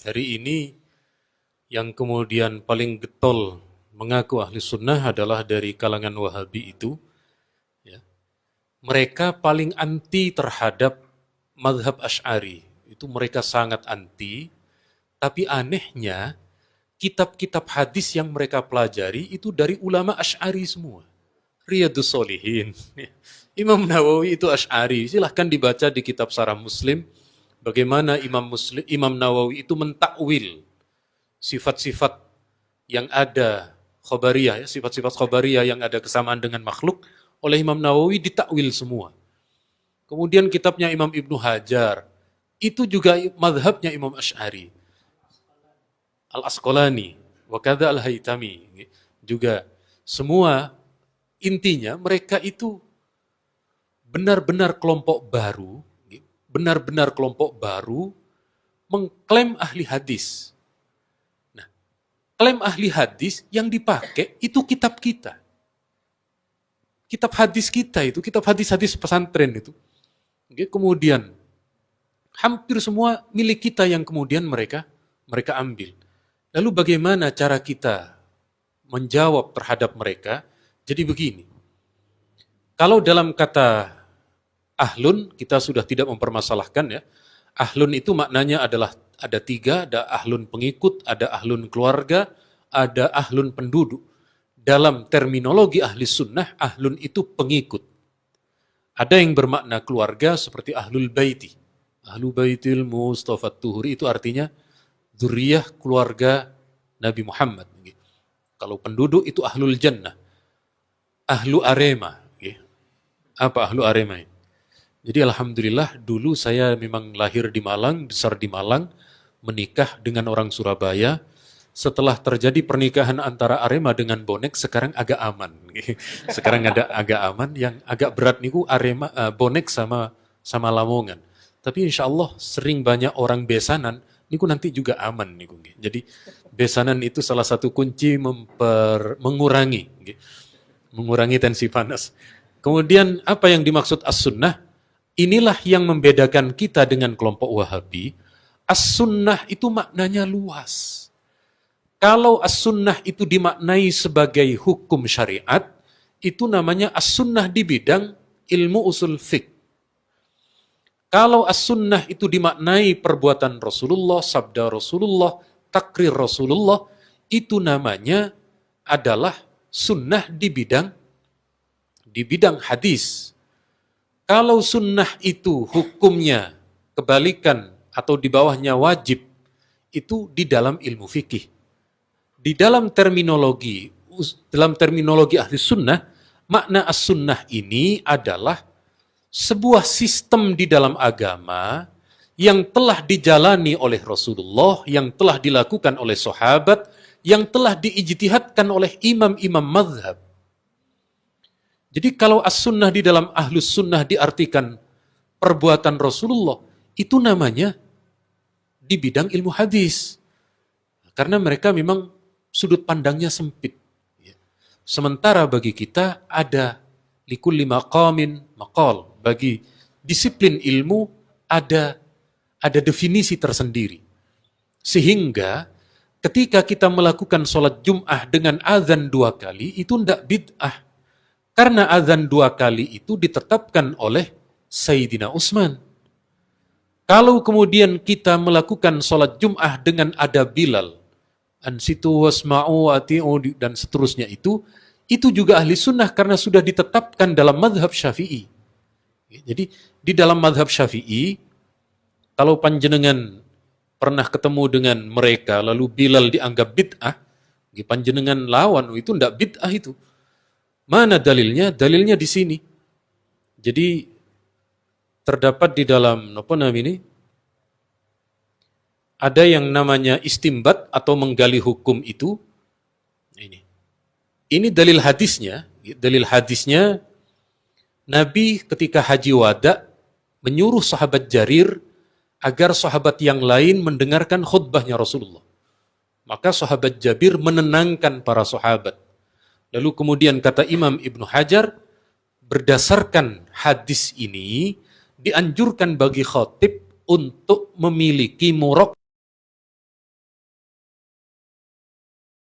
Hari ini yang kemudian paling getol mengaku ahli sunnah adalah dari kalangan Wahabi itu, ya. Mereka paling anti terhadap mazhab Asy'ari. Itu mereka sangat anti, tapi anehnya kitab-kitab hadis yang mereka pelajari itu dari ulama Asy'ari semua. Riyadhus Shalihin. Imam Nawawi itu Asy'ari. Silahkan dibaca di kitab Syarah Muslim bagaimana Imam Nawawi itu mentakwil sifat-sifat yang ada khabariyah, ya, sifat-sifat khabariyah yang ada kesamaan dengan makhluk oleh Imam Nawawi ditakwil semua. Kemudian kitabnya Imam Ibnu Hajar, itu juga madhabnya Imam Asy'ari. Al-Asqalani, wa kadza Al-Haytami, juga semua intinya mereka itu benar-benar kelompok baru mengklaim ahli hadis. Nah, klaim ahli hadis yang dipakai itu kitab kita. Kitab hadis kita itu, kitab hadis-hadis pesantren itu. Kemudian hampir semua milik kita yang kemudian mereka ambil. Lalu bagaimana cara kita menjawab terhadap mereka? Jadi begini, kalau dalam kata ahlun, kita sudah tidak mempermasalahkan ya. Ahlun itu maknanya adalah ada tiga, ada ahlun pengikut, ada ahlun keluarga, ada ahlun penduduk. Dalam terminologi ahli sunnah, ahlun itu pengikut. Ada yang bermakna keluarga seperti ahlul baiti. Ahlul baitil Mustafa Tuhuri itu artinya dzurriyyah keluarga Nabi Muhammad. Kalau penduduk itu ahlul jannah. Ahlu arema. Apa ahlu arema ini? Jadi alhamdulillah dulu saya memang lahir di Malang, besar di Malang, menikah dengan orang Surabaya. Setelah terjadi pernikahan antara Arema dengan Bonek, sekarang agak aman. Sekarang ada agak aman, yang agak berat niku Arema, Bonek sama Lamongan. Tapi insya Allah sering banyak orang besanan, niku nanti juga aman niku. Jadi besanan itu salah satu kunci mengurangi tensi panas. Kemudian apa yang dimaksud as-sunnah? Inilah yang membedakan kita dengan kelompok Wahabi. As-sunnah itu maknanya luas. Kalau as-sunnah itu dimaknai sebagai hukum syariat, itu namanya as-sunnah di bidang ilmu usul fiqh. Kalau as-sunnah itu dimaknai perbuatan Rasulullah, sabda Rasulullah, takrir Rasulullah, itu namanya adalah sunnah di bidang hadis. Kalau sunnah itu hukumnya kebalikan atau di bawahnya wajib, itu di dalam ilmu fikih. Di dalam terminologi ahli sunnah, makna as-sunnah ini adalah sebuah sistem di dalam agama yang telah dijalani oleh Rasulullah, yang telah dilakukan oleh sahabat, yang telah diijtihadkan oleh imam-imam mazhab. Jadi kalau as-sunnah di dalam ahlus sunnah diartikan perbuatan Rasulullah, itu namanya di bidang ilmu hadis. Karena mereka memang sudut pandangnya sempit. Sementara bagi kita ada likulli maqamin maqal. Bagi disiplin ilmu ada definisi tersendiri. Sehingga ketika kita melakukan sholat Jum'ah dengan azan 2 kali, itu tidak bid'ah. Karena azan 2 kali itu ditetapkan oleh Sayyidina Utsman. Kalau kemudian kita melakukan sholat Jum'ah dengan ada Bilal, ansitu wasma'u ati'u dan seterusnya itu juga ahli sunnah karena sudah ditetapkan dalam mazhab Syafi'i. Jadi di dalam mazhab Syafi'i, kalau panjenengan pernah ketemu dengan mereka lalu Bilal dianggap bid'ah, panjenengan lawan itu tidak bid'ah itu. Mana dalilnya? Dalilnya di sini. Jadi terdapat di dalam ada yang namanya istimbat atau menggali hukum itu. Ini dalil hadisnya. Dalil hadisnya, Nabi ketika haji wada menyuruh sahabat Jarir agar sahabat yang lain mendengarkan khutbahnya Rasulullah. Maka sahabat Jabir menenangkan para sahabat. Lalu kemudian kata Imam Ibnu Hajar, berdasarkan hadis ini dianjurkan bagi khatib untuk memiliki muraq